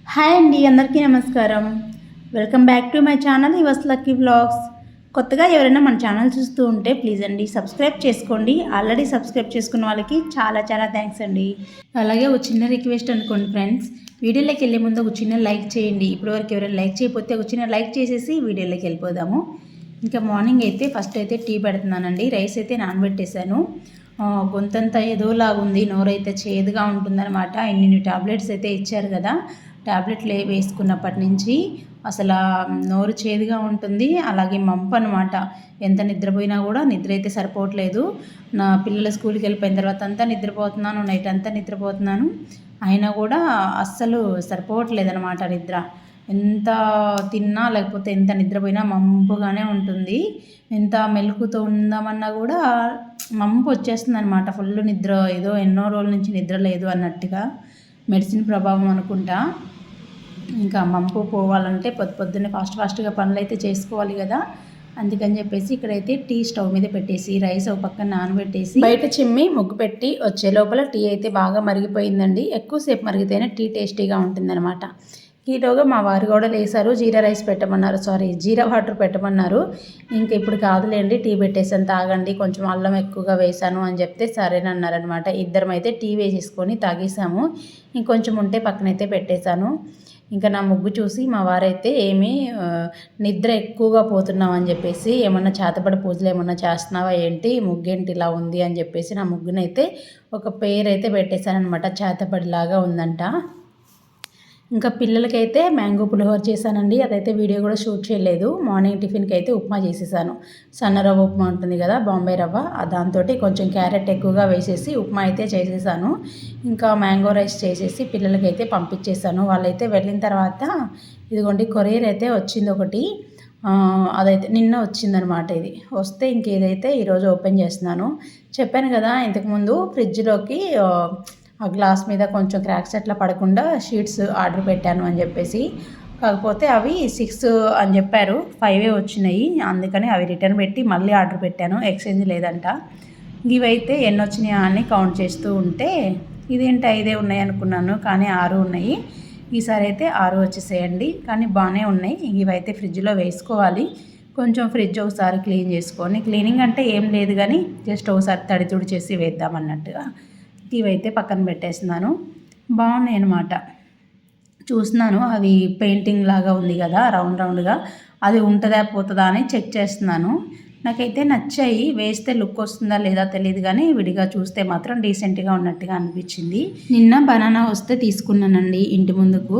Hi అండి, అందరికీ నమస్కారం. Welcome back to my channel yours lucky vlogs. కొత్తగా ఎవరైనా మన ఛానల్ చూస్తూ ఉంటే ప్లీజ్ అండి సబ్స్క్రైబ్ చేసుకోండి. ఆల్రెడీ సబ్స్క్రైబ్ చేసుకున్న వాళ్ళకి చాలా చాలా థ్యాంక్స్ అండి. అలాగే ఒక చిన్న రిక్వెస్ట్ అనుకోండి ఫ్రెండ్స్, వీడియోలోకి వెళ్ళే ముందు ఒక చిన్న లైక్ చేయండి. ఇప్పటివరకు ఎవరైనా లైక్ చేయకపోతే ఒక చిన్న లైక్ చేసేసి వీడియోలోకి వెళ్ళిపోదాము. ఇంకా మార్నింగ్ అయితే ఫస్ట్ అయితే టీ పెడుతున్నానండి. రైస్ అయితే నానబెట్టేశాను. గొంతంతా ఏదోలాగుంది, నోరైతే చేదుగా ఉంటుందన్నమాట. ఇన్ని టాబ్లెట్స్ అయితే ఇచ్చారు కదా, టాబ్లెట్లు వేసుకున్నప్పటి నుంచి అసలు నోరు చేదుగా ఉంటుంది. అలాగే మంపు అనమాట. ఎంత నిద్రపోయినా కూడా నిద్ర అయితే సరిపోవట్లేదు. నా పిల్లల స్కూల్కి వెళ్ళిపోయిన తర్వాత అంతా నిద్రపోతున్నాను, నైట్ అంతా నిద్రపోతున్నాను. అయినా కూడా అస్సలు సరిపోవట్లేదు అనమాట నిద్ర. ఎంత తిన్నా లేకపోతే ఎంత నిద్రపోయినా మంపుగానే ఉంటుంది. ఎంత మెలకుతో ఉందామన్నా కూడా మంపు వచ్చేస్తుంది అనమాట. ఫుల్ నిద్ర, ఏదో ఎన్నో రోజుల నుంచి నిద్ర లేదు అన్నట్టుగా. మెడిసిన్ ప్రభావం అనుకుంటా. ఇంకా మంపు పోవాలంటే పొద్దున్నే ఫాస్ట్గా పనులు అయితే చేసుకోవాలి కదా. అందుకని చెప్పేసి ఇక్కడైతే టీ స్టవ్ మీద పెట్టేసి రైస్ ఒక పక్కన నానబెట్టేసి బయట చిమ్మి ముగ్గు పెట్టి వచ్చే లోపల టీ అయితే బాగా మరిగిపోయిందండి. ఎక్కువసేపు మరిగితేనే టీ టేస్టీగా ఉంటుందన్నమాట. ఈలోగా మా వారు కూడా లేసారు. జీరా రైస్ పెట్టమన్నారు, జీరా వాటర్ పెట్టమన్నారు. ఇంక ఇప్పుడు కాదులేండి, టీ పెట్టేసాను తాగండి, కొంచెం అల్లం ఎక్కువగా వేసాను అని చెప్తే సరేనన్నారనమాట. ఇద్దరం అయితే టీ వేసేసుకొని తాగేసాము. ఇంకొంచెం ఉంటే పక్కనైతే పెట్టేశాను. ఇంకా నా ముగ్గు చూసి మా వారైతే నిద్ర ఎక్కువగా పోతున్నావు అని చెప్పేసి, ఏమన్నా చేతబడి పూజలు ఏమన్నా చేస్తున్నావా ఏంటి, ముగ్గేంటి ఇలా ఉంది అని చెప్పేసి నా ముగ్గునైతే ఒక పేరు అయితే పెట్టేశానమాట. చేతబడిలాగా ఉందంట. ఇంకా పిల్లలకైతే మ్యాంగో పులిహోర చేశానండి. అదైతే వీడియో కూడా షూట్ చేయలేదు. మార్నింగ్ టిఫిన్కి అయితే ఉప్మా చేసేసాను. సన్న రవ్వ ఉప్మా ఉంటుంది కదా, బాంబే రవ్వ, దాంతో కొంచెం క్యారెట్ ఎక్కువగా వేసేసి ఉప్మా అయితే చేసేసాను. ఇంకా మ్యాంగో రైస్ చేసేసి పిల్లలకైతే పంపించేసాను. వాళ్ళైతే వెళ్ళిన తర్వాత ఇదిగోండి కొరియర్ అయితే వచ్చింది ఒకటి. అదైతే నిన్న వచ్చిందనమాట. ఇది వస్తే ఇంకేదైతే ఈరోజు ఓపెన్ చేస్తున్నాను. చెప్పాను కదా ఇంతకుముందు ఫ్రిడ్జ్లోకి ఆ గ్లాస్ మీద కొంచెం క్రాక్స్ అట్లా పడకుండా షీట్స్ ఆర్డర్ పెట్టాను అని చెప్పేసి. కాకపోతే అవి 6 అని చెప్పారు, 5 వచ్చినాయి. అందుకని అవి రిటర్న్ పెట్టి మళ్ళీ ఆర్డర్ పెట్టాను. ఎక్స్చేంజ్ లేదంట. ఇవైతే ఎన్ని వచ్చినాయా అని కౌంట్ చేస్తూ ఉంటే ఇదేంటి 5 ఉన్నాయి అనుకున్నాను, కానీ 6 ఉన్నాయి. ఈసారి అయితే 6 వచ్చేసేయండి. కానీ బాగానే ఉన్నాయి. ఇవైతే ఫ్రిడ్జ్లో వేసుకోవాలి. కొంచెం ఫ్రిడ్జ్ ఒకసారి క్లీన్ చేసుకొని, క్లీనింగ్ అంటే ఏం లేదు కానీ జస్ట్ ఒకసారి తడి తుడి చేసి వేద్దామన్నట్టుగా ఇవైతే పక్కన పెట్టేస్తున్నాను. బాగున్నాయి అన్నమాట. చూస్తున్నాను, అవి పెయింటింగ్ లాగా ఉంది కదా రౌండ్గా, అది ఉంటుందా పోతుందా అని చెక్ చేస్తున్నాను. నాకైతే నచ్చాయి. వేస్తే లుక్ వస్తుందా లేదా తెలియదు కానీ విడిగా చూస్తే మాత్రం డీసెంట్గా ఉన్నట్టుగా అనిపించింది. నిన్న బనానా వస్తే తీసుకున్నానండి ఇంటి ముందుకు.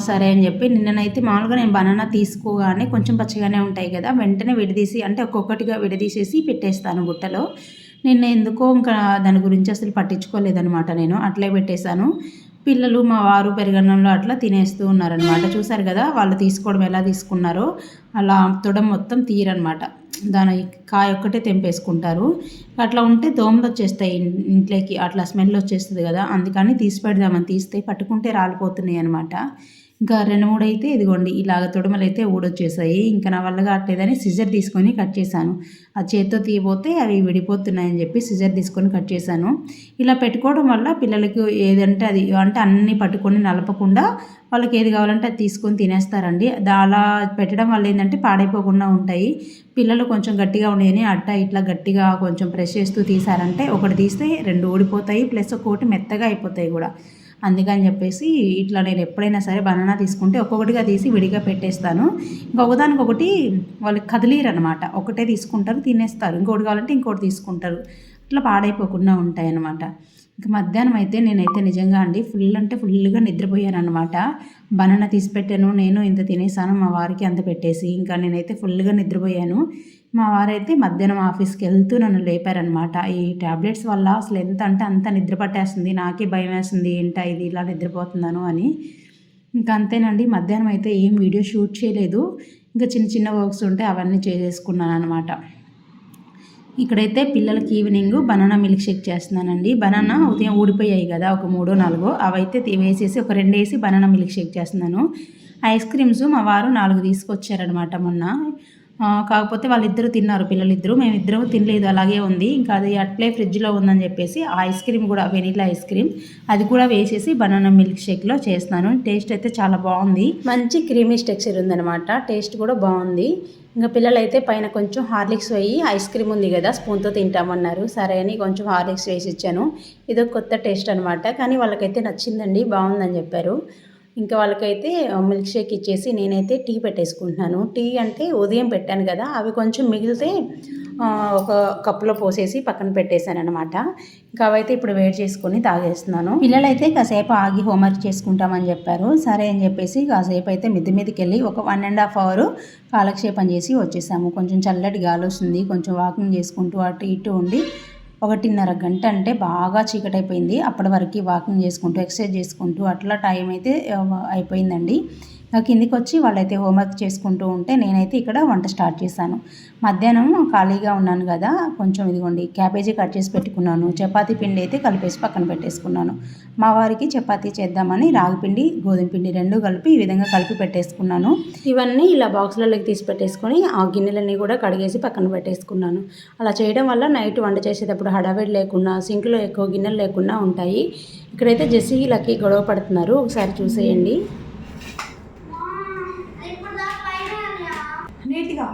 సరే అని చెప్పి నిన్ననైతే మామూలుగా నేను బనానా తీసుకోగానే కొంచెం పచ్చిగానే ఉంటాయి కదా, వెంటనే విడదీసి అంటే ఒక్కొక్కటిగా విడదీసేసి పెట్టేస్తాను బుట్టలో. నిన్న ఎందుకో ఇంకా దాని గురించి అసలు పట్టించుకోలేదనమాట. నేను అట్లే పెట్టేశాను. పిల్లలు మా వారు పెరుగన్నంలో అట్లా తినేస్తూ ఉన్నారనమాట. చూసారు కదా వాళ్ళు తీసుకోవడం ఎలా తీసుకున్నారో, అలా తొడం మొత్తం తీయరనమాట. దాని కాయ ఒక్కటే తెంపేసుకుంటారు. అట్లా ఉంటే దోమలు వచ్చేస్తాయి ఇంట్లోకి, అట్లా స్మెల్ వచ్చేస్తుంది కదా. అందుకని తీసి పెడదామని తీస్తే పట్టుకుంటే రాలిపోతున్నాయి అనమాట. ఇంకా 2-3 అయితే ఇదిగోండి ఇలాగ తొడుమలు అయితే ఊడొచ్చేసాయి. ఇంకా నా వల్ల కావట్లేదని సిజర్ తీసుకొని కట్ చేశాను. ఆ చేత్తో తీయబోతే అవి విడిపోతున్నాయని చెప్పి సిజర్ తీసుకొని కట్ చేశాను. ఇలా పెట్టుకోవడం వల్ల పిల్లలకి ఏదంటే అది, అంటే అన్నీ పట్టుకొని నలపకుండా వాళ్ళకి ఏది కావాలంటే అది తీసుకొని తినేస్తారండి. అలా పెట్టడం వల్ల ఏంటంటే పాడైపోకుండా ఉంటాయి. పిల్లలు కొంచెం గట్టిగా ఉండేది అట్ట ఇట్లా గట్టిగా కొంచెం ప్రెస్ చేస్తూ తీసారంటే ఒకటి తీస్తే 2 ఊడిపోతాయి, ప్లస్ ఒక్కొక్కటి మెత్తగా అయిపోతాయి కూడా. అందుకని చెప్పేసి ఇట్లా నేను ఎప్పుడైనా సరే బనానా తీసుకుంటే ఒక్కొక్కటిగా తీసి విడిగా పెట్టేస్తాను. ఇంకొకదానికొకటి వాళ్ళకి కదిలీరనమాట. ఒకటే తీసుకుంటారు, తినేస్తారు. ఇంకోటి కావాలంటే ఇంకోటి తీసుకుంటారు. అట్లా పాడైపోకుండా ఉంటాయన్నమాట. ఇంకా మధ్యాహ్నం అయితే నేనైతే నిజంగా అండి ఫుల్గా నిద్రపోయాను అనమాట. బనానా తీసి పెట్టాను, నేను ఇంత తినేసాను, మా వారికి అంత పెట్టేసి ఇంకా నేనైతే ఫుల్గా నిద్రపోయాను. మా వారైతే మధ్యాహ్నం ఆఫీస్కి వెళ్తూ నన్ను లేపారనమాట. ఈ ట్యాబ్లెట్స్ వల్ల అసలు ఎంత అంటే అంత నిద్ర పట్టేస్తుంది, నాకే భయం వేస్తుంది, ఏంటా ఇది ఇలా నిద్రపోతున్నాను అని. ఇంకా అంతేనండి, మధ్యాహ్నం అయితే ఏం వీడియో షూట్ చేయలేదు. ఇంకా చిన్న వర్క్స్ ఉంటే అవన్నీ చేసేసుకున్నాను అనమాట. ఇక్కడైతే పిల్లలకి ఈవినింగ్ బనానా మిల్క్ షేక్ చేస్తున్నానండి. బనానా ఉదయం ఊడిపోయాయి కదా, ఒక 3-4 అవైతే వేసేసి ఒక 2 వేసి బనానా మిల్క్ షేక్ చేస్తున్నాను. ఐస్ క్రీమ్స్ మా వారు 4 తీసుకొచ్చారనమాట మొన్న. కాకపోతే వాళ్ళిద్దరూ తిన్నారు, పిల్లలిద్దరూ. మేమిద్దరూ తినలేదు, అలాగే ఉంది. ఇంకా అది అట్లే ఫ్రిడ్జ్లో ఉందని చెప్పేసి ఐస్ క్రీమ్ కూడా, వెనీలా ఐస్ క్రీమ్ అది కూడా వేసేసి బనానా మిల్క్ షేక్లో చేస్తున్నాను. టేస్ట్ అయితే చాలా బాగుంది, మంచి క్రీమీ టెక్స్చర్ ఉందనమాట. టేస్ట్ కూడా బాగుంది. ఇంకా పిల్లలైతే పైన కొంచెం హార్లిక్స్ వేయి, ఐస్ క్రీమ్ ఉంది కదా స్పూన్తో తింటామన్నారు. సరే అని కొంచెం హార్లిక్స్ వేసి ఇచ్చాను. ఇదో కొత్త టేస్ట్ అనమాట. కానీ వాళ్ళకైతే నచ్చిందండి, బాగుందని చెప్పారు. ఇంకా వాళ్ళకైతే మిల్క్ షేక్ ఇచ్చేసి నేనైతే టీ పెట్టేసుకుంటున్నాను. టీ అంటే ఉదయం పెట్టాను కదా, అవి కొంచెం మిగిలితే ఒక కప్పులో పోసేసి పక్కన పెట్టేశాను అనమాట. ఇంకా అవైతే ఇప్పుడు వేడి చేసుకొని తాగేస్తున్నాను. పిల్లలైతే కాసేపు ఆగి హోంవర్క్ చేసుకుంటామని చెప్పారు. సరే అని చెప్పేసి కాసేపు అయితే మిద్ది మీదకి వెళ్ళి ఒక 1.5 అవర్ కాలక్షేపం చేసి వచ్చేసాము. కొంచెం చల్లటి గాలి వస్తుంది, కొంచెం వాకింగ్ చేసుకుంటూ అటు ఇటు ఉండి 1.5 గంట అంటే బాగా చీకటైపోయింది. అప్పటి వరకు వాకింగ్ చేసుకుంటూ ఎక్సర్సైజ్ చేసుకుంటూ అట్లా టైం అయితే అయిపోయిందండి. కిందికి వచ్చి వాళ్ళైతే హోంవర్క్ చేసుకుంటూ ఉంటే నేనైతే ఇక్కడ వంట స్టార్ట్ చేశాను. మధ్యాహ్నం ఖాళీగా ఉన్నాను కదా, కొంచెం ఇదిగోండి క్యాబేజీ కట్ చేసి పెట్టుకున్నాను. చపాతీ పిండి అయితే కలిపేసి పక్కన పెట్టేసుకున్నాను. మా వారికి చపాతీ చేద్దామని రాగిపిండి గోధుమ పిండి రెండు కలిపి ఈ విధంగా కలిపి పెట్టేసుకున్నాను. ఇవన్నీ ఇలా బాక్సులలోకి తీసి పెట్టేసుకొని ఆ గిన్నెలన్నీ కూడా కడిగేసి పక్కన పెట్టేసుకున్నాను. అలా చేయడం వల్ల నైట్ వంట చేసేటప్పుడు హడావిడి లేకుండా, సింక్లో ఎక్కువ గిన్నెలు లేకుండా ఉంటాయి. ఇక్కడైతే జెస్సీ లక్కీ గొడవ పడుతున్నారు, ఒకసారి చూసేయండి. నీట్గా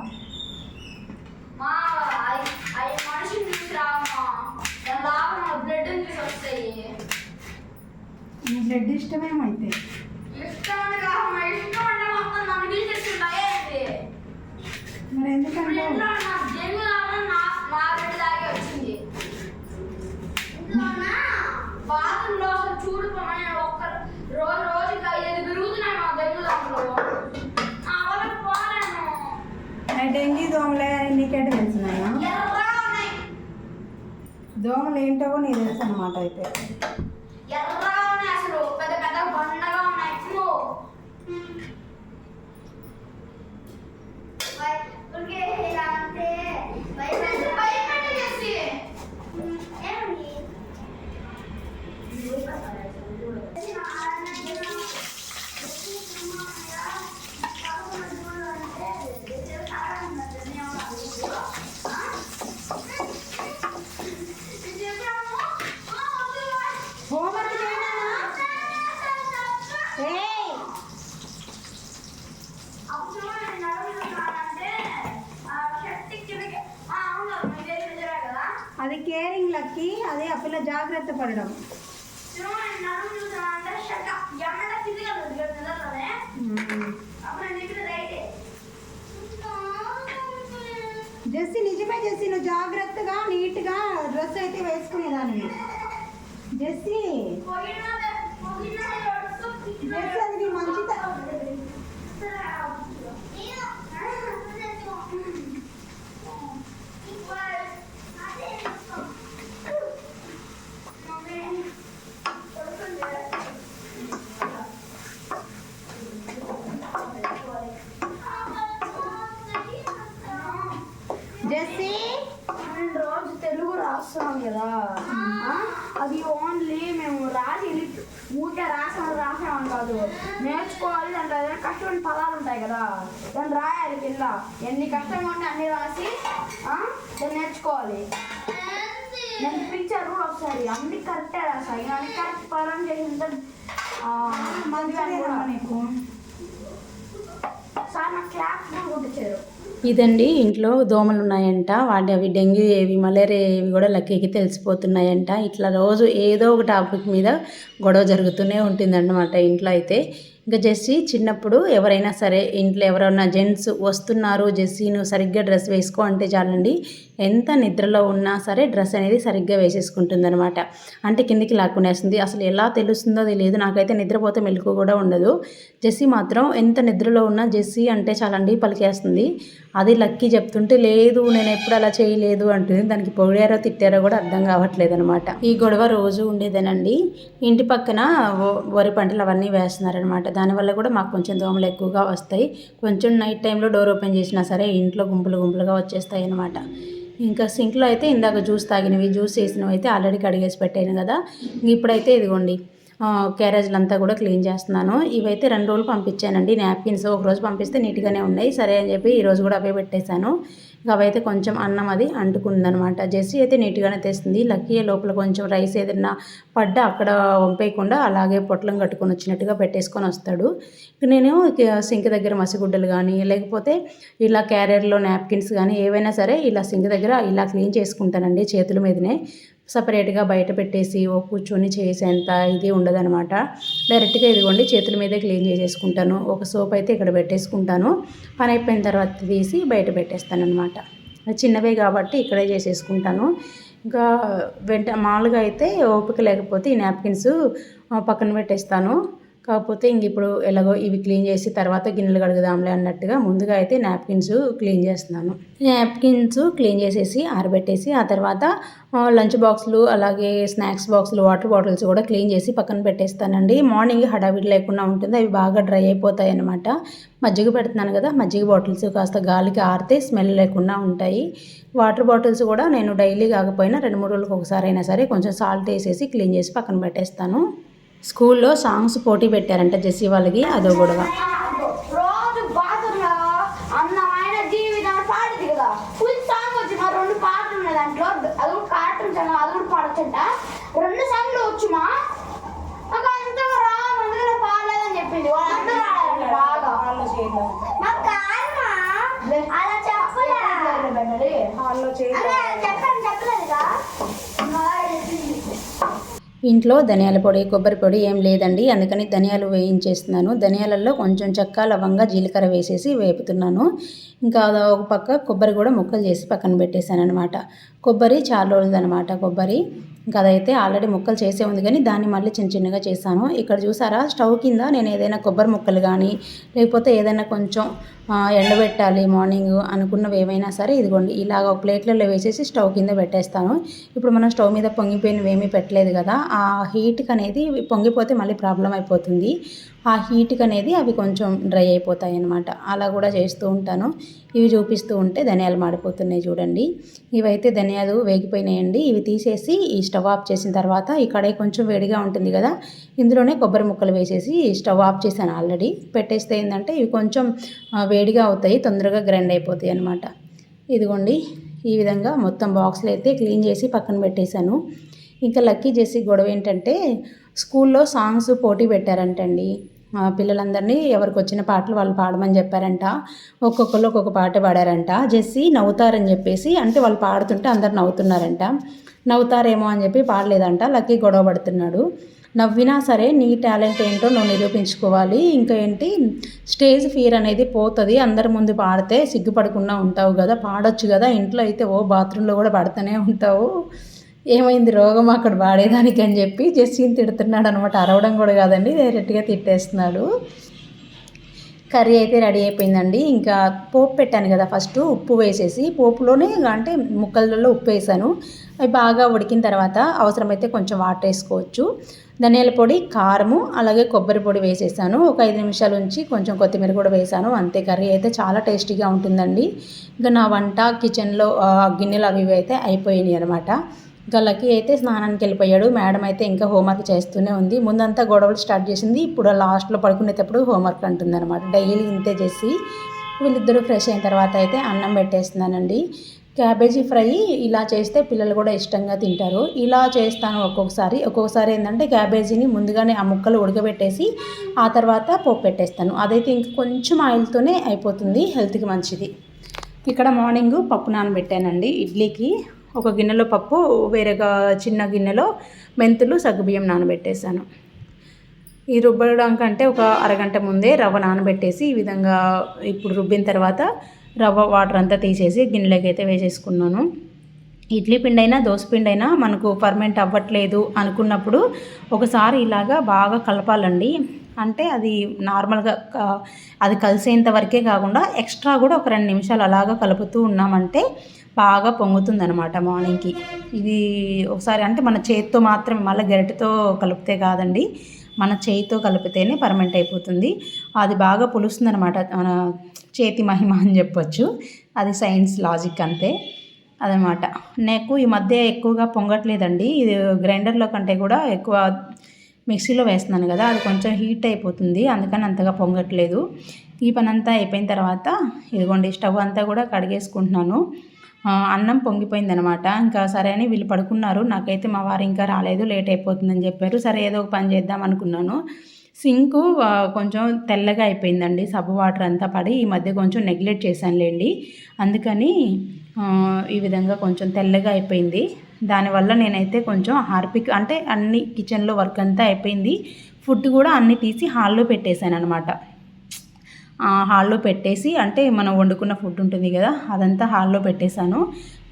బ్లడ్ ఇష్టమేమైతే మరి ఎందుకంటే బాత్రూంలో చూడు ఒక్క రోజుకి 5 పెరుగుతున్నాయి మా దగ్గర. డెంగీ దోమలే నీకేంటి తెలిసినాయా? దోమలు ఏంటో నీకు తెలుసు అనమాట. అయితే ఎర్రగా ఉన్నాయి, అసలు పెద్ద పెద్ద బండగా ఉన్నాయి. అది కేరింగ్ లక్కి, అదే ఆ పిల్ల జాగ్రత్త పడడం. జెస్సీ నిజమే జెస్సీ, నువ్వు జాగ్రత్తగా నీట్గా డ్రెస్ అయితే వేసుకునేదాన్ని. జెస్సీ జెస్సీ అది నీ మంచిత. జెస్సీ రోజు తెలుగు రాస్తున్నాం కదా, అది ఓన్లీ మేము రాసి ఊరికే రాసామని కాదు, నేర్చుకోవాలి. దాంట్లో ఏదైనా కష్టమైన పదాలు ఉంటాయి కదా, దాన్ని రాయాలి కింద. ఎన్ని కష్టంగా ఉంటే అన్ని రాసి దాన్ని నేర్చుకోవాలి. నేను పిక్చర్ కూడా వస్తాయి, అన్ని కరెక్టే రాస్తాయి. అన్ని కరెక్ట్ పదం చేసిన నీకు సార్ నాకు క్లాస్ కూడా కొట్టించారు. ఇదండి ఇంట్లో దోమలు ఉన్నాయంట. అవి డెంగ్యూ ఏవి, మలేరియా ఏవి కూడా లక్కీకి తెలిసిపోతున్నాయంట. ఇట్లా రోజు ఏదో ఒక టాపిక్ మీద గొడవ జరుగుతూనే ఉంటుందన్నమాట ఇంట్లో అయితే. ఇంకా జెస్సీ చిన్నప్పుడు ఎవరైనా సరే ఇంట్లో ఎవరైనా జెంట్స్ వస్తున్నారు, జెస్సీ నువ్వు సరిగ్గా డ్రెస్ వేసుకో అంటే చాలండి, ఎంత నిద్రలో ఉన్నా సరే డ్రెస్ అనేది సరిగ్గా వేసేసుకుంటుంది అనమాట. అంటే కిందికి లాక్కునేస్తుంది. అసలు ఎలా తెలుస్తుందో తెలియదు, నాకైతే నిద్రపోతే మెలకు కూడా ఉండదు. జెస్సీ మాత్రం ఎంత నిద్రలో ఉన్నా జెస్సీ అంటే చాలండి పలికేస్తుంది. అది లక్కీ చెప్తుంటే లేదు నేను ఎప్పుడు అలా చేయలేదు అంటుంది. దానికి పొగిడారో తిట్టారో కూడా అర్థం కావట్లేదు అనమాట. ఈ గొడవ రోజు ఉండేదేనండి. ఇంటి పక్కన వరి పంటలు అవన్నీ వేస్తున్నారనమాట. దానివల్ల కూడా మాకు కొంచెం దోమలు ఎక్కువగా వస్తాయి. కొంచెం నైట్ టైంలో డోర్ ఓపెన్ చేసినా సరే ఇంట్లో గుంపులుగా వచ్చేస్తాయి అనమాట. ఇంకా సింక్లో అయితే ఇందాక జ్యూస్ తాగినవి, జ్యూస్ చేసినవి అయితే ఆల్రెడీ కడిగేసి పెట్టాను కదా. ఇప్పుడైతే ఇదిగోండి క్యారేజ్లు అంతా కూడా క్లీన్ చేస్తున్నాను. ఇవైతే 2 రోజులు పంపించానండి నాప్కిన్స్. ఒకరోజు పంపిస్తే నీట్గానే ఉన్నాయి. సరే అని చెప్పి ఈరోజు కూడా అవే పెట్టేశాను. అవైతే కొంచెం అన్నం అది అంటుకుందనమాట. జెస్సీ అయితే నీట్గానే తెస్తుంది. లక్కీ లోపల కొంచెం రైస్ ఏదైనా పడ్డా అక్కడ వంపేయకుండా అలాగే పొట్లం కట్టుకొని వచ్చినట్టుగా పెట్టేసుకొని వస్తాడు. నేను సింక్ దగ్గర మసిగుడ్డలు కానీ లేకపోతే ఇలా క్యారియర్లో నాప్కిన్స్ కానీ ఏవైనా సరే ఇలా సింక్ దగ్గర ఇలా క్లీన్ చేసుకుంటానండి చేతుల మీదనే. సపరేట్గా బయట పెట్టేసి కూర్చొని చేసేంత ఇది ఉండదనమాట. డైరెక్ట్గా ఇదిగోండి చేతుల మీదే క్లీన్ చేసేసుకుంటాను. ఒక సోప్ అయితే ఇక్కడ పెట్టేసుకుంటాను. పని అయిపోయిన తర్వాత తీసి బయట పెట్టేస్తాను అనమాట. చిన్నవే కాబట్టి ఇక్కడే చేసేసుకుంటాను. ఇంకా మామూలుగా అయితే ఓపిక లేకపోతే ఈ నాప్కిన్స్ పక్కన పెట్టేస్తాను. కాకపోతే ఇంక ఇప్పుడు ఎలాగో ఇవి క్లీన్ చేసి తర్వాత గిన్నెలు కడుగుదాంలే అన్నట్టుగా ముందుగా అయితే నాప్కిన్స్ క్లీన్ చేస్తున్నాను. నాప్కిన్స్ క్లీన్ చేసేసి ఆరబెట్టేసి ఆ తర్వాత లంచ్ బాక్సులు అలాగే స్నాక్స్ బాక్సులు వాటర్ బాటిల్స్ కూడా క్లీన్ చేసి పక్కన పెట్టేస్తానండి. మార్నింగ్ హడావిడి లేకుండా ఉంటుంది. అవి బాగా డ్రై అయిపోతాయి అన్నమాట. మజ్జిగ పెడుతున్నాను కదా, మజ్జిగ బాటిల్స్ కాస్త గాలికి ఆరితే స్మెల్ లేకుండా ఉంటాయి. వాటర్ బాటిల్స్ కూడా నేను డైలీ కాకపోయినా 2-3 రోజులకు ఒకసారి అయినా సరే కొంచెం సాల్ట్ వేసేసి క్లీన్ చేసి పక్కన పెట్టేస్తాను. స్కూల్లో సాంగ్స్ పోటీ పెట్టారంట జెస్సీ వాళ్ళకి, అదో గొడవ. రోజు బాత్రూంలో అందమైన జీవితం పాడింది కదా, ఫుల్ సాంగ్ వచ్చి మా 2 పాటలు ఉన్నాయి దాంట్లో. అది కూడా కార్టూన్ ఛానల్, అది కూడా పాడొచ్చంట. 2 సాంగ్లు వచ్చుమా నాకు అంతగా రా ముందుగా పాడలేదని చెప్పింది. వాళ్ళందరూ ఆడారంట బాగా. అలా చెప్పలేదుగా. ఇంట్లో ధనియాల పొడి కొబ్బరి పొడి ఏం లేదండి, అందుకని ధనియాలు వేయించేస్తున్నాను. ధనియాలలో కొంచెం చెక్క లవంగా జీలకర్ర వేసేసి వేపుతున్నాను. ఇంకా ఒక పక్క కొబ్బరి కూడా ముక్కలు చేసి పక్కన పెట్టేశాను అనమాట. కొబ్బరి చాలా రోజులదనమాట కొబ్బరి. ఇంకా అదైతే ఆల్రెడీ ముక్కలు చేసే ఉంది కానీ దాన్ని మళ్ళీ చిన్న చిన్నగా చేశాను. ఇక్కడ చూసారా స్టవ్ కింద నేను ఏదైనా కొబ్బరి ముక్కలు కానీ లేకపోతే ఏదైనా కొంచెం ఎండబెట్టాలి మార్నింగ్ అనుకున్నవి ఏమైనా సరే ఇదిగోండి ఇలాగ ఒక ప్లేట్లలో వేసేసి స్టవ్ కింద పెట్టేస్తాను. ఇప్పుడు మనం స్టవ్ మీద పొంగిపోయినవి ఏమీ పెట్టలేదు కదా, ఆ హీట్కి అనేది పొంగిపోతే మళ్ళీ ప్రాబ్లం అయిపోతుంది. ఆ హీట్కి అనేది అవి కొంచెం డ్రై అయిపోతాయి అన్నమాట. అలా కూడా చేస్తూ ఉంటాను. ఇవి చూపిస్తూ ఉంటే ధనియాలు మాడిపోతున్నాయి చూడండి. ఇవైతే ధనియాలు వేగిపోయినాయండి. ఇవి తీసేసి ఈ స్టవ్ ఆఫ్ చేసిన తర్వాత ఈ కడాయి కొంచెం వేడిగా ఉంటుంది కదా, ఇందులోనే కొబ్బరి ముక్కలు వేసేసి స్టవ్ ఆఫ్ చేశాను ఆల్రెడీ. పెట్టేస్తే ఏంటంటే ఇవి కొంచెం వేడిగా అవుతాయి, తొందరగా గ్రైండ్ అయిపోతాయి అన్నమాట. ఇదిగోండి ఈ విధంగా మొత్తం బాక్స్లు అయితే క్లీన్ చేసి పక్కన పెట్టేశాను. ఇంకా లక్కీ జెస్సీ గొడవ ఏంటంటే స్కూల్లో సాంగ్స్ పోటీ పెట్టారంటండి. పిల్లలందరినీ ఎవరికి వచ్చిన పాటలు వాళ్ళు పాడమని చెప్పారంట. ఒక్కొక్కరు ఒక్కొక్క పాట పాడారంట. జెస్సీ నవ్వుతారని చెప్పేసి, అంటే వాళ్ళు పాడుతుంటే అందరు నవ్వుతున్నారంట. నవ్వుతారేమో అని చెప్పి పాడలేదంట. లక్కీ గొడవ పడుతున్నాడు. నవ్వినా సరే నీ టాలెంట్ ఏంటో నువ్వు నిరూపించుకోవాలి. ఇంకా ఏంటి స్టేజ్ ఫియర్ అనేది పోతుంది. అందరి ముందు పాడితే సిగ్గుపడకుండా ఉంటావు కదా, పాడొచ్చు కదా. ఇంట్లో అయితే బాత్రూంలో కూడా పడుతూనే ఉంటావు. ఏమైంది రోగం అక్కడ పాడేదానికి అని చెప్పి జెస్సీని తిడుతున్నాడు అనమాట. అరవడం కూడా కాదండి, డైరెక్ట్గా తిట్టేస్తున్నాడు. కర్రీ అయితే రెడీ అయిపోయిందండి. ఇంకా పోపు పెట్టాను కదా, ఫస్ట్ ఉప్పు వేసేసి పోపులోనే అంటే ముక్కలలో ఉప్పు వేసాను. అవి బాగా ఉడికిన తర్వాత అవసరమైతే కొంచెం వాటర్ వేసుకోవచ్చు. ధనియాల పొడి, కారము అలాగే కొబ్బరి పొడి వేసేసాను. ఒక 5 నిమిషాల నుంచి కొంచెం కొత్తిమీర కూడా వేసాను. అంతే, కర్రీ అయితే చాలా టేస్టీగా ఉంటుందండి. ఇంకా నా వంట కిచెన్లో గిన్నెలు అవి అయితే అయిపోయినాయి అనమాట. ఇంకా లక్కీ అయితే స్నానానికి వెళ్ళిపోయాడు. మేడం అయితే ఇంకా హోంవర్క్ చేస్తూనే ఉంది. ముందంతా గొడవలు స్టార్ట్ చేసింది, ఇప్పుడు లాస్ట్లో పడుకునేటప్పుడు హోంవర్క్ అంటుంది అనమాట. డైలీ ఇంతే చేసి వీళ్ళిద్దరూ ఫ్రెష్ అయిన తర్వాత అయితే అన్నం పెట్టేస్తున్నానండి. క్యాబేజీ ఫ్రై ఇలా చేస్తే పిల్లలు కూడా ఇష్టంగా తింటారు. ఇలా చేస్తాను ఒక్కొక్కసారి ఏంటంటే క్యాబేజీని ముందుగానే ఆ ముక్కలు ఉడకబెట్టేసి ఆ తర్వాత పోపు పెట్టేస్తాను. అదైతే ఇంక కొంచెం ఆయిల్తోనే అయిపోతుంది, హెల్త్కి మంచిది. ఇక్కడ మార్నింగ్ పప్పు నానబెట్టానండి ఇడ్లీకి. ఒక గిన్నెలో పప్పు, వేరేగా చిన్న గిన్నెలో మెంతులు సగ్గుబియ్యం నానబెట్టేశాను. ఈ రుబ్బడానికంటే ఒక అరగంట ముందే రవ్వ నానబెట్టేసి ఈ విధంగా ఇప్పుడు రుబ్బిన తర్వాత రవ్వ వాటర్ అంతా తీసేసి గిన్నెలోకి అయితే వేసేసుకున్నాను. ఇడ్లీ పిండి అయినా దోశ పిండి అయినా మనకు ఫర్మెంట్ అవ్వట్లేదు అనుకున్నప్పుడు ఒకసారి ఇలాగా బాగా కలపాలండి. అంటే అది నార్మల్గా అది కలిసేంత వరకే కాకుండా ఎక్స్ట్రా కూడా ఒక 2 నిమిషాలు అలాగా కలుపుతూ ఉన్నామంటే బాగా పొంగుతుందనమాట మార్నింగ్కి. ఇది ఒకసారి అంటే మన చేతితో మాత్రమే, మళ్ళీ గరిటెతో కలిపితే కాదండి, మన చేతితో కలిపితేనే పర్మనెంట్ అయిపోతుంది. అది బాగా పులుస్తుంది అనమాట. మన చేతి మహిమ అని చెప్పొచ్చు. అది సైన్స్ లాజిక్ అంతే అదనమాట. నాకు ఈ మధ్య ఎక్కువగా పొంగట్లేదండి. ఇది గ్రైండర్లో కంటే కూడా ఎక్కువ మిక్సీలో వేస్తున్నాను కదా, అది కొంచెం హీట్ అయిపోతుంది, అందుకని అంతగా పొంగట్లేదు. ఈ పని అంతా అయిపోయిన తర్వాత ఇదిగోండి స్టవ్ అంతా కూడా కడిగేసుకుంటున్నాను. అన్నం పొంగిపోయిందనమాట. ఇంకా సరే అని వీళ్ళు పడుకున్నారు. నాకైతే మా వారు ఇంకా రాలేదు, లేట్ అయిపోతుందని చెప్పారు. సరే ఏదో ఒక పని చేద్దాం అనుకున్నాను. సింకు కొంచెం తెల్లగా అయిపోయిందండి, సబ్బు వాటర్ అంతా పడి. ఈ మధ్య కొంచెం నెగ్లెక్ట్ చేశానులేండి, అందుకని ఈ విధంగా కొంచెం తెల్లగా అయిపోయింది. దానివల్ల నేనైతే కొంచెం హార్పిక్ అంటే అన్ని కిచెన్లో వర్క్ అంతా అయిపోయింది. ఫుడ్ కూడా అన్నీ తీసి హాల్లో పెట్టేశాను అనమాట. హాల్లో పెట్టేసి, అంటే మనం వండుకున్న ఫుడ్ ఉంటుంది కదా, అదంతా హాల్లో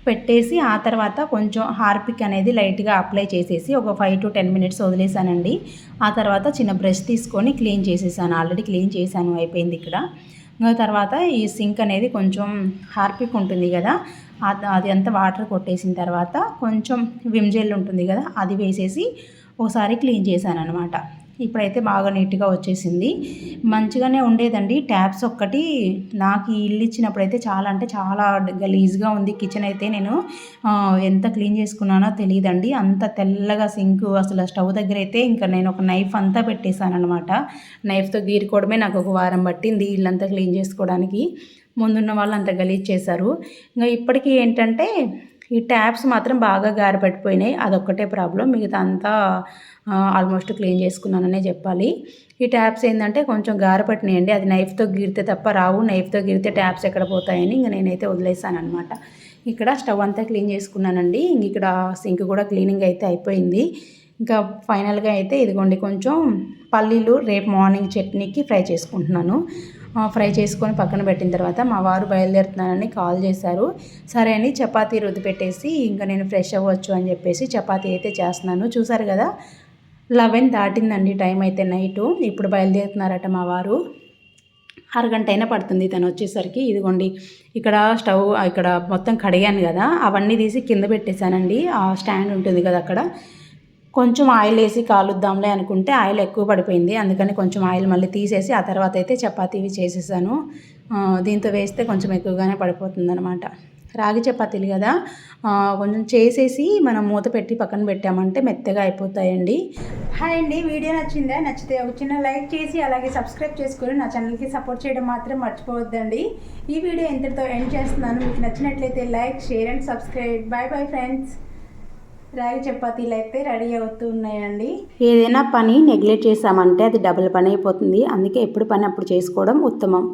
పెట్టేసి ఆ తర్వాత కొంచెం హార్పిక్ అనేది లైట్గా అప్లై చేసేసి ఒక 5 to 10 minutes వదిలేసానండి. ఆ తర్వాత చిన్న బ్రష్ తీసుకొని క్లీన్ చేసేసాను. ఆల్రెడీ క్లీన్ చేశాను, అయిపోయింది ఇక్కడ. తర్వాత ఈ సింక్ అనేది కొంచెం హార్పిక్ ఉంటుంది కదా, అది అంతా వాటర్ కొట్టేసిన తర్వాత కొంచెం విమ్ జెల్ ఉంటుంది కదా, అది వేసేసి ఒకసారి క్లీన్ చేశాను అనమాట. ఇప్పుడైతే బాగా నీట్గా వచ్చేసింది. మంచిగానే ఉండేదండి. ట్యాప్స్ ఒక్కటి నాకు ఈ ఇల్లు ఇచ్చినప్పుడైతే చాలా అంటే చాలా గలీజ్గా ఉంది కిచెన్ అయితే. నేను ఎంత క్లీన్ చేసుకున్నానో తెలియదండి, అంత తెల్లగా సింక్. అసలు స్టవ్ దగ్గర అయితే ఇంకా నేను ఒక నైఫ్ అంతా పెట్టేశాను అనమాట. నైఫ్తో గీరుకోవడమే నాకు ఒక వారం పట్టింది ఇల్లంతా క్లీన్ చేసుకోవడానికి. ముందున్న వాళ్ళు అంత గలీజ్ చేశారు. ఇంకా ఇప్పటికీ ఏంటంటే ఈ ట్యాప్స్ మాత్రం బాగా గారపడిపోయినాయి, అదొక్కటే ప్రాబ్లం. మిగతా అంతా ఆల్మోస్ట్ క్లీన్ చేసుకున్నాననే చెప్పాలి. ఈ ట్యాప్స్ ఏంటంటే కొంచెం గారపట్టినాయండి, అది నైఫ్తో గీరితే తప్ప రావు. నైఫ్తో గీరితే ట్యాప్స్ ఎక్కడ పోతాయని ఇంక నేనైతే వదిలేసాను అనమాట. ఇక్కడ స్టవ్ అంతా క్లీన్ చేసుకున్నానండి. ఇంక ఇక్కడ సింక్ కూడా క్లీనింగ్ అయితే అయిపోయింది. ఇంకా ఫైనల్గా అయితే ఇదిగోండి కొంచెం పల్లీలు రేపు మార్నింగ్ చట్నీకి ఫ్రై చేసుకుంటున్నాను. ఫ్రై చేసుకొని పక్కన పెట్టిన తర్వాత మా వారు బయలుదేరుతున్నానని కాల్ చేశారు. సరే అని చపాతీ రుద్ది పెట్టేసి ఇంకా నేను ఫ్రెష్ అవ్వచ్చు అని చెప్పేసి చపాతీ అయితే చేస్తున్నాను. చూసారు కదా 11 దాటిందండి టైం అయితే నైటు. ఇప్పుడు బయలుదేరుతున్నారట మా వారు. అరగంట అయినా పడుతుంది తను వచ్చేసరికి. ఇదిగోండి ఇక్కడ స్టవ్ ఇక్కడ మొత్తం కడిగాను కదా, అవన్నీ తీసి కింద పెట్టేశానండి. ఆ స్టాండ్ ఉంటుంది కదా అక్కడ. కొంచెం ఆయిల్ వేసి కాలుద్దాంలే అనుకుంటే ఆయిల్ ఎక్కువ పడిపోయింది, అందుకని కొంచెం ఆయిల్ మళ్ళీ తీసేసి ఆ తర్వాత అయితే చపాతీవి చేసేసాను. దీంతో వేస్తే కొంచెం ఎక్కువగానే పడిపోతుంది అనమాట. రాగి చపాతీలు కదా, కొంచెం చేసేసి మనం మూత పెట్టి పక్కన పెట్టామంటే మెత్తగా అయిపోతాయండి. హాయ్ అండి, వీడియో నచ్చిందా? నచ్చితే ఒక చిన్న లైక్ చేసి అలాగే సబ్స్క్రైబ్ చేసుకొని నా ఛానల్కి సపోర్ట్ చేయడం మాత్రం మర్చిపోవద్దండి. ఈ వీడియో ఇంతటితో ఎండ్ చేస్తున్నాను. మీకు నచ్చినట్లయితే like, share and subscribe. Bye bye friends. రాగి చపాతీలు అయితే రెడీ అవుతూ ఉన్నాయండి. ఏదైనా పని నెగ్లెక్ట్ చేసామంటే అది డబుల్ పని అయిపోతుంది, అందుకే ఎప్పుడు పని అప్పుడు చేసుకోవడం ఉత్తమం.